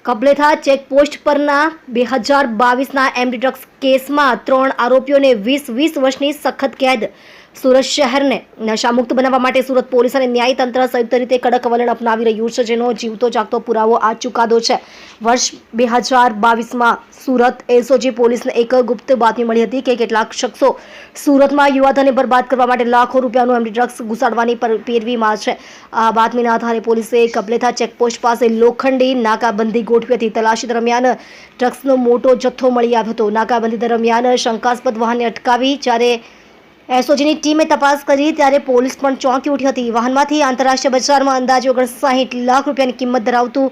કબલેથા checkpost પરના 2022ના MD drugs કેસમાં 3 આરોપીઓને 20 વર્ષની સખત કેદ. સુરત શહેરને નશામુક્ત બનાવવા માટે સુરત પોલીસ અને ન્યાયતંત્ર સંયુક્ત રીતે કડક વલણ અપનાવી રહ્યું છે, જેનો જીવતો જાગતો પુરાવો આ ચુકાદો છે. વર્ષ 2022માં સુરત એસઓજી પોલીસને એક ગુપ્ત બાતમી મળી હતી કે કેટલાક શખ્સો સુરતમાં યુવાધનને બરબાદ કરવા માટે લાખો રૂપિયાનું એમડી ડ્રગ્સ ઘુસાડવાની પેરવીમાં છે. આ બાતમીના આધારે પોલીસે કબલેથા ચેકપોસ્ટ પાસે લોખંડી નાકાબંધી ગોઠવી હતી. તલાશી દરમિયાન ડ્રગ્સનો મોટો જથ્થો મળી આવ્યો હતો. નાકાબંધી દરમિયાન શંકાસ્પદ વાહનને અટકાવી જ્યારે એસઓજીની ટીમે તપાસ કરી ત્યારે પોલીસ પણ ચોંકી ઉઠી હતી. વાહનમાંથી આંતરરાષ્ટ્રીય બજારમાં અંદાજે 59 લાખ રૂપિયાની કિંમત ધરાવતું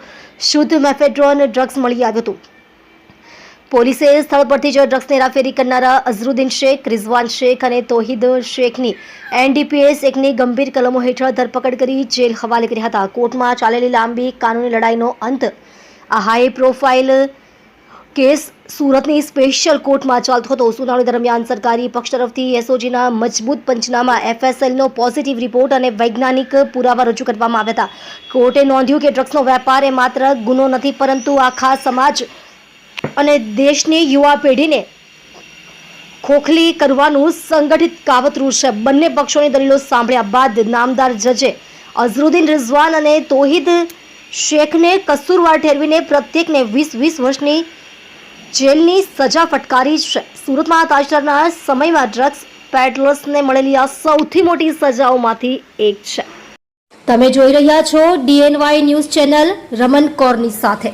શુદ્ધ મેફેડ્રોન ડ્રગ્સ મળી આવ્યું હતું. પોલીસે સ્થળ પરથી જ ડ્રગ્સની હેરાફેરી કરનારા અઝરુદ્દીન શેખ, રિઝવાન શેખ અને તોહિદ શેખની NDPS 1ની ગંભીર કલમો હેઠળ ધરપકડ કરી જેલ હવાલે કર્યા હતા. કોર્ટમાં ચાલેલી લાંબી કાનૂની લડાઈનો અંત. આ હાઈ પ્રોફાઇલ કેસ સુરતની સ્પેશિયલ કોર્ટમાં ચાલતો હતો. સુનાવણી દરમિયાન સરકારી પક્ષ તરફથી એસઓજીના મજબૂત પંચનામા, FSLનો પોઝિટિવ રિપોર્ટ અને વૈજ્ઞાનિક પુરાવા રજૂ કરવામાં આવ્યા હતા. કોર્ટે નોંધ્યું કે ડ્રગ્સનો વેપાર એ માત્ર ગુનો નથી, પરંતુ આખા સમાજ અને દેશની યુવા પેઢીને ખોખલી કરવાનું સંગઠિત કાવતરું છે. બંને પક્ષોની દલીલો સાંભળ્યા બાદ નામદાર જજે અઝરુદ્દીન, રિઝવાન અને તોહિદ શેખને કસૂરવાર ઠેરવીને પ્રત્યેકને 20 વર્ષની જેલની સજા ફટકારી છે. સુરતમાં તાજેતરના સમયમાં ડ્રગ્સ પેડલર્સને મળેલી આ સૌથી મોટી સજાઓમાંથી એક છે. તમે જોઈ રહ્યા છો DNY ન્યૂઝ ચેનલ રમન કૌરની સાથે.